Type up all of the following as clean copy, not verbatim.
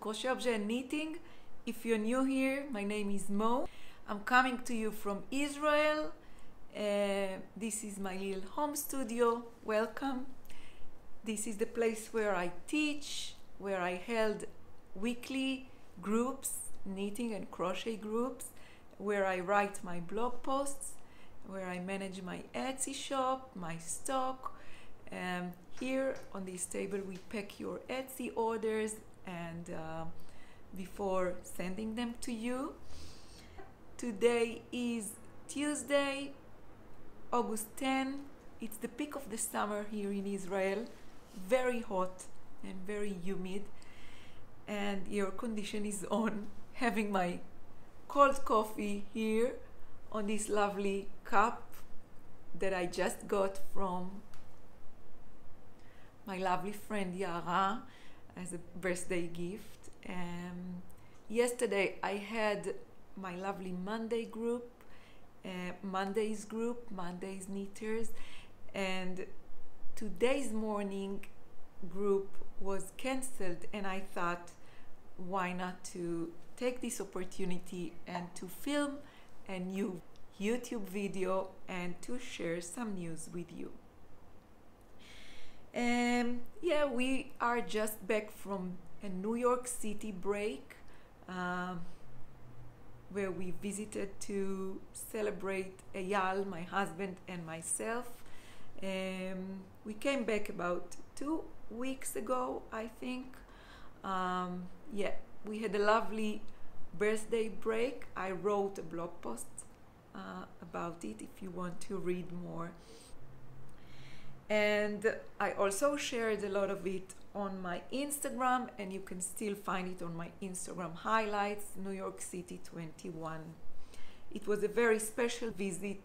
CrochetObjet Knitting. If you're new here, my name is Mo. I'm coming to you from Israel. This is my little home studio. Welcome. This is the place where I teach, where I held weekly groups, knitting and crochet groups, where I write my blog posts, where I manage my Etsy shop, my stock. Here on this table we pack your Etsy orders and before sending them to you. Today is Tuesday, August 10. It's the peak of the summer here in Israel. Very hot and very humid, and air condition is on. Having my cold coffee here on this lovely cup that I just got from my lovely friend Yara as a birthday gift. Yesterday I had my lovely Monday group, Monday's group, Monday's Knitters, and today's morning group was cancelled, and I thought, why not to take this opportunity and to film a new YouTube video and to share some news with you. Yeah, we are just back from a New York City break where we visited to celebrate Eyal, my husband, and myself. We came back about 2 weeks ago, I think. Yeah, we had a lovely birthday break. I wrote a blog post about it if you want to read more. And I also shared a lot of it on my Instagram, and you can still find it on my Instagram highlights, New York City 21. It was a very special visit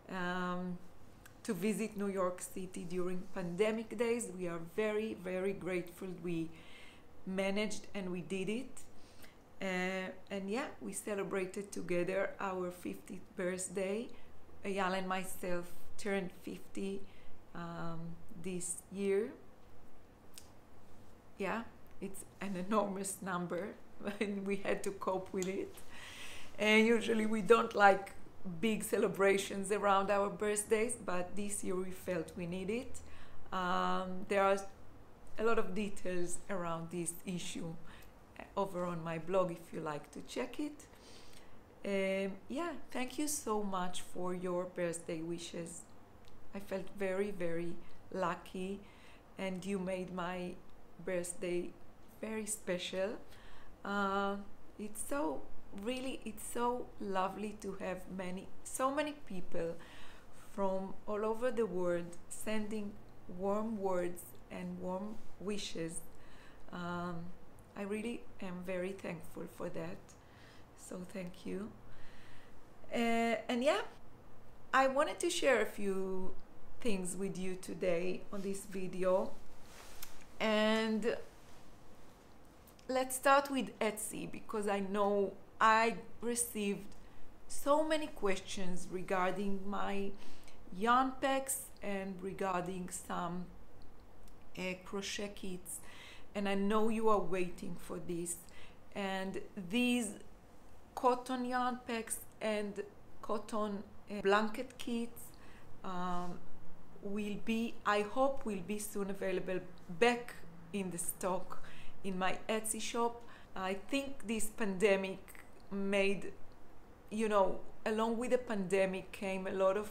to visit New York City during pandemic days. We are very, very grateful we managed and we did it. And yeah, we celebrated together our 50th birthday. Eyal and myself turned 50 this year. Yeah, it's an enormous number and we had to cope with it. And usually we don't like big celebrations around our birthdays, but this year we felt we need it. There are a lot of details around this issue over on my blog if you like to check it. Yeah, thank you so much for your birthday wishes. I felt very, very lucky, and you made my birthday very special. It's so lovely to have so many people from all over the world sending warm words and warm wishes. I really am very thankful for that, so thank you. And yeah, I wanted to share a few things with you today on this video, and let's start with Etsy, because I know I received so many questions regarding my yarn packs and regarding some crochet kits, and I know you are waiting for this. And these cotton yarn packs and cotton blanket kits will be, I hope, will be soon available back in the stock in my Etsy shop. I think this pandemic made, you know, along with the pandemic came a lot of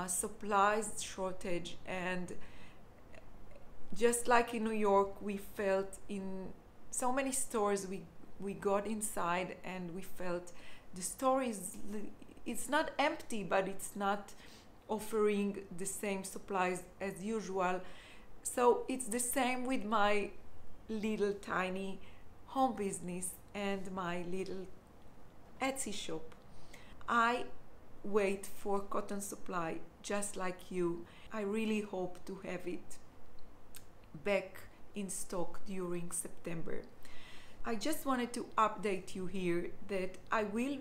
supplies shortage, and just like in New York, we felt in so many stores we got inside and we felt the store it's not empty, but it's not offering the same supplies as usual. So it's the same with my little tiny home business and my little Etsy shop. I wait for cotton supply just like you. I really hope to have it back in stock during September. I just wanted to update you here that I will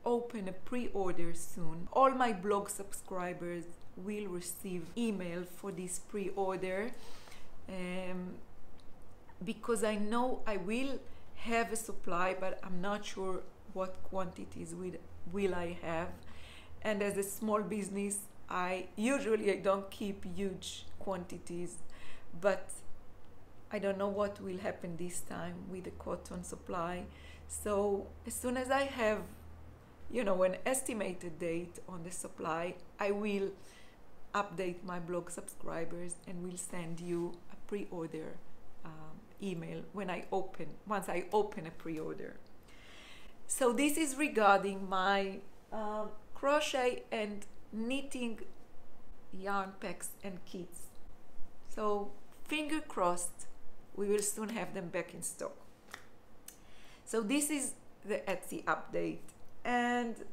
open a pre-order soon. All my blog subscribers will receive email for this pre-order. because I know I will have a supply, but I'm not sure what quantities will I have. And as a small business, I don't keep huge quantities, but I don't know what will happen this time with the cotton supply. So as soon as I have, an estimated date on the supply, I will update my blog subscribers and will send you a pre-order email once I open a pre-order. So this is regarding my crochet and knitting yarn packs and kits. So finger crossed, we will soon have them back in stock. So this is the Etsy update. And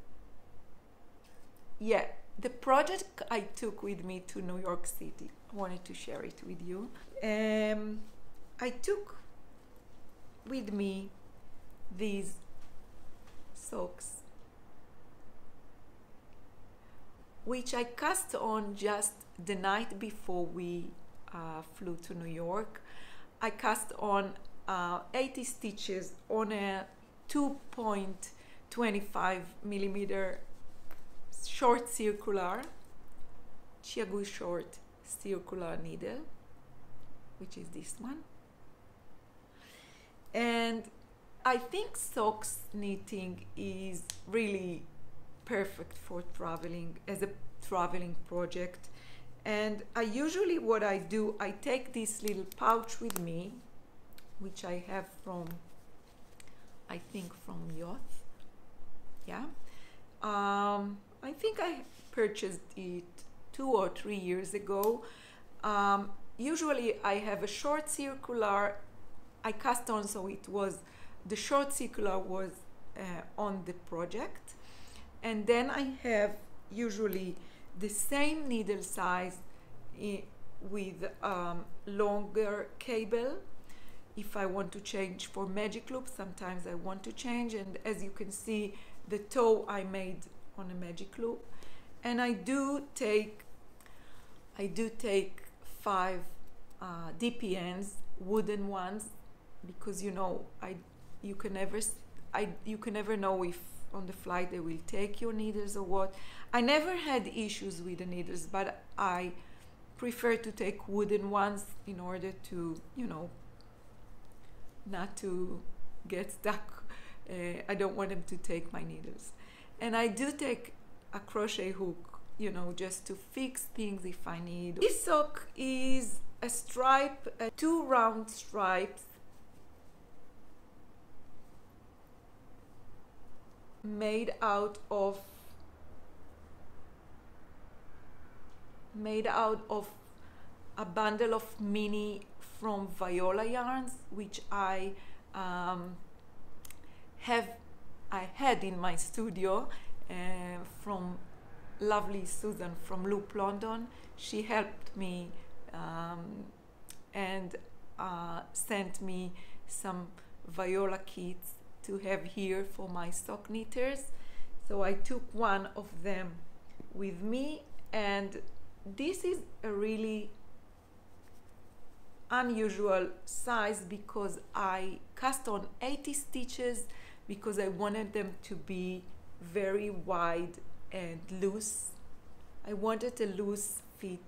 yeah, the project I took with me to New York City, I wanted to share it with you. I took with me these socks, which I cast on just the night before we flew to New York. I cast on 80 stitches on a 2.25 millimeter short circular, Chiagu short circular needle, which is this one. And I think socks knitting is really perfect for traveling, as a traveling project. And what I do, I take this little pouch with me, which I have from, I think from Yoth. Yeah. I think I purchased it 2 or 3 years ago. Usually I have a short circular I cast on, so the short circular was on the project. And then I have usually the same needle size with longer cable. If I want to change for magic loop, sometimes I want to change. And as you can see, the toe I made on a magic loop. And I do take 5 DPNs, wooden ones, because you can never know if on the flight they will take your needles or what. I never had issues with the needles, but I prefer to take wooden ones in order to not to get stuck. I don't want them to take my needles. And I do take a crochet hook, just to fix things if I need. This sock is a stripe, 2 round stripes made out of a bundle of mini from Viola yarns, which I had in my studio from lovely Susan from Loop London. She helped me and sent me some Viola kits to have here for my sock knitters. So I took one of them with me, and this is a really unusual size because I cast on 80 stitches because I wanted them to be very wide and loose. I wanted a loose fit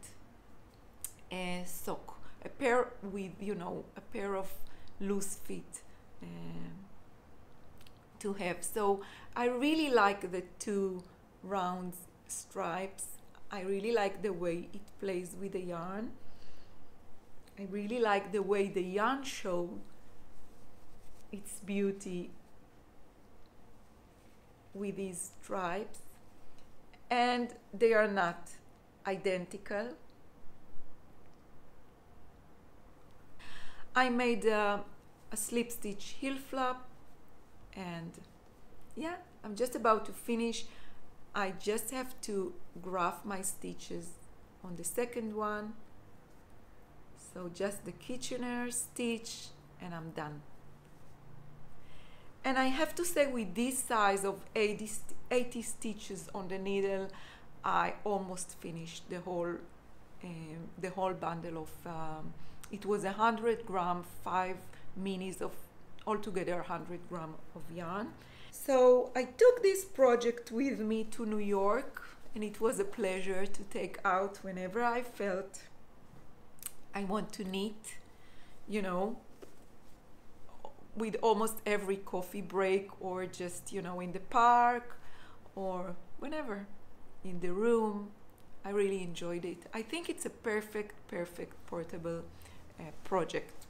sock, a pair of loose fit to have. So I really like the 2 round stripes. I really like the way it plays with the yarn. I really like the way the yarn shows its beauty with these stripes, and they are not identical. I made a slip stitch heel flap, and yeah, I'm just about to finish. I just have to graph my stitches on the second one, so just the Kitchener stitch and I'm done. And I have to say, with this size of 80 stitches on the needle, I almost finished the whole bundle of It was 100 gram, 5 minis of altogether 100 gram of yarn. So I took this project with me to New York, and it was a pleasure to take out whenever I felt I want to knit, you know, with almost every coffee break, or just, you know, in the park, or whenever, in the room. I really enjoyed it. I think it's a perfect portable project.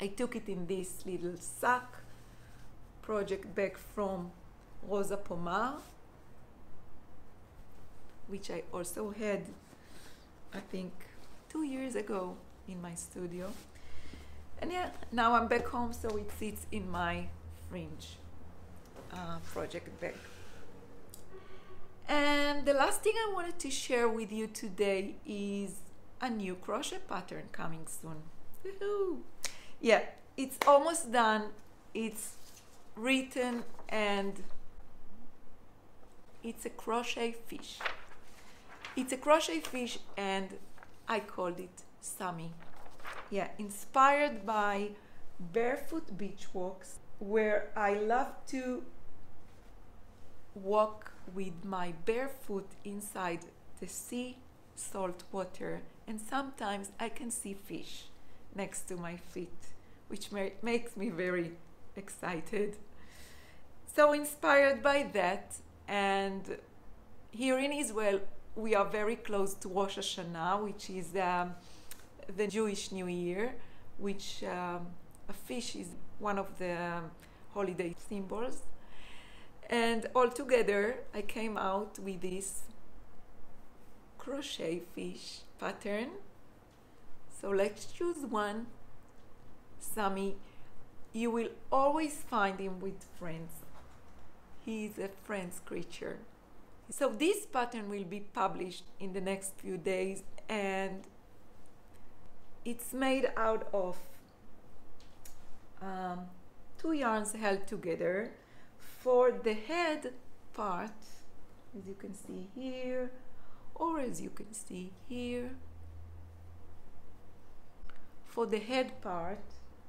I took it in this little sack project bag from Rosa Pomar, which I also had, I think, 2 years ago in my studio. And yeah, now I'm back home, so it sits in my fringe project bag. And the last thing I wanted to share with you today is a new crochet pattern coming soon. Woohoo! Yeah, it's almost done. It's written, and it's a crochet fish. It's a crochet fish, and I called it Sammy. Yeah, inspired by barefoot beach walks, where I love to walk with my bare foot inside the sea, salt water, and sometimes I can see fish next to my feet, which makes me very excited. So inspired by that, and here in Israel we are very close to Rosh Hashanah, which is the Jewish New Year, which a fish is one of the holiday symbols. And all together I came out with this crochet fish pattern. So let's choose one. Sammy, you will always find him with friends. He is a friends creature. So this pattern will be published in the next few days, and it's made out of 2 yarns held together. For the head part, as you can see here, or as you can see here, for the head part,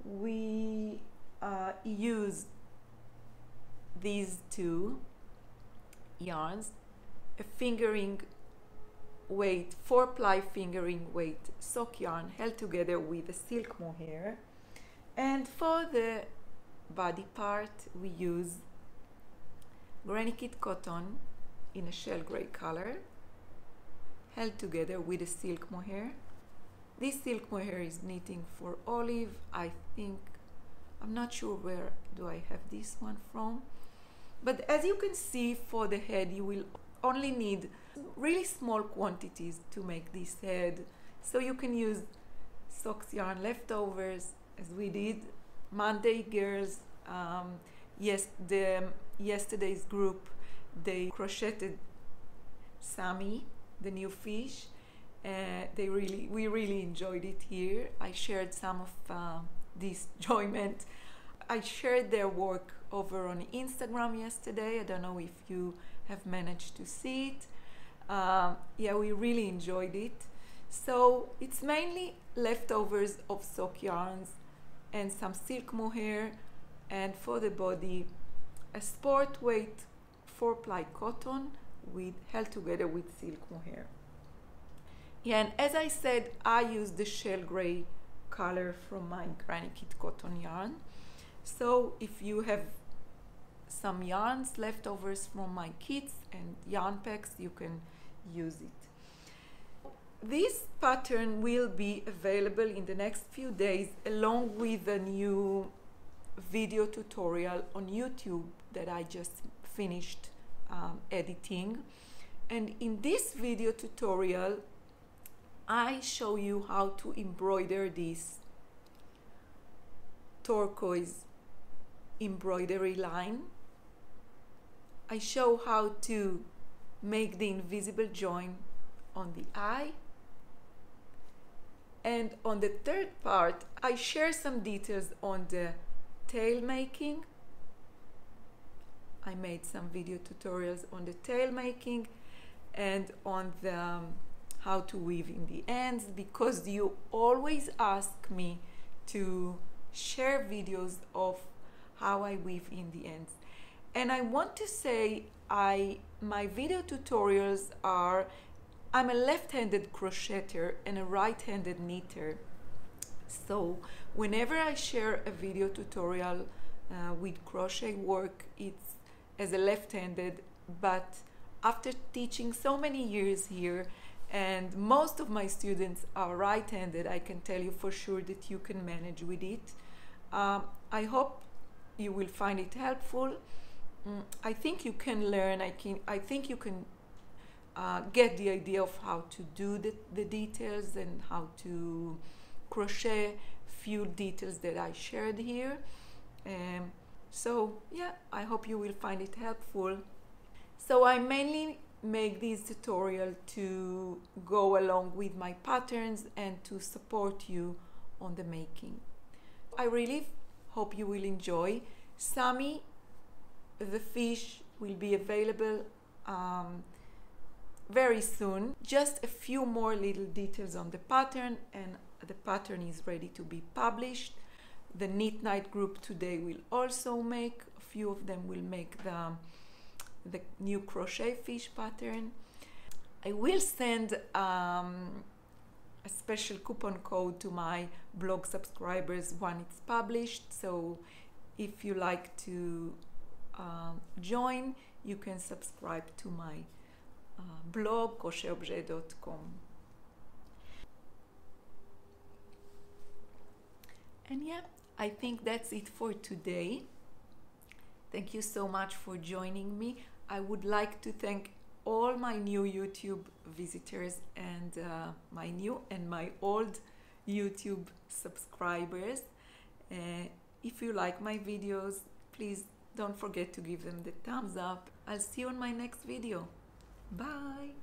we use these 2 yarns, a fingering weight, 4-ply fingering weight sock yarn held together with a silk mohair. And for the body part, we use Granny Kit cotton in a shell gray color, held together with a silk mohair. This silk mohair is knitting for Olive. I think, I'm not sure where do I have this one from, but as you can see, for the head you will only need really small quantities to make this head. So you can use socks yarn leftovers, as we did. Monday girls, yesterday's group, they crocheted Sammy, the new fish. We really enjoyed it here. I shared some of this enjoyment. I shared their work over on Instagram yesterday. I don't know if you have managed to see it. Yeah, we really enjoyed it. So it's mainly leftovers of sock yarns and some silk mohair, and for the body, a sport weight 4-ply cotton held together with silk mohair. Yeah, and as I said, I used the shell gray color from my Granny Kit cotton yarn. So if you have some yarns leftovers from my kits and yarn packs, you can use it. This pattern will be available in the next few days, along with a new video tutorial on YouTube that I just finished editing. And in this video tutorial, I show you how to embroider this turquoise embroidery line. I show how to make the invisible join on the eye. And on the third part, I share some details on the tail making. I made some video tutorials on the tail making and on the how to weave in the ends, because you always ask me to share videos of how I weave in the ends. And I want to say my video tutorials are, I'm a left-handed crocheter and a right-handed knitter. So whenever I share a video tutorial with crochet work, it's as a left-handed, but after teaching so many years here, and most of my students are right-handed, I can tell you for sure that you can manage with it. I hope you will find it helpful. I think you can learn, I think you can get the idea of how to do the details and how to crochet few details that I shared here. So yeah, I hope you will find it helpful. So I mainly make this tutorial to go along with my patterns and to support you on the making. I really hope you will enjoy. Sammy the fish will be available very soon. Just a few more little details on the pattern and the pattern is ready to be published. The Knit Night group today will also make, a few of them will make the new crochet fish pattern. I will send a special coupon code to my blog subscribers when it's published, so if you like to join, you can subscribe to my blog CrochetObjet.com. And yeah, I think that's it for today. Thank you so much for joining me. I would like to thank all my new YouTube visitors and my new and my old YouTube subscribers. If you like my videos, please don't forget to give them the thumbs up. I'll see you on my next video. Bye!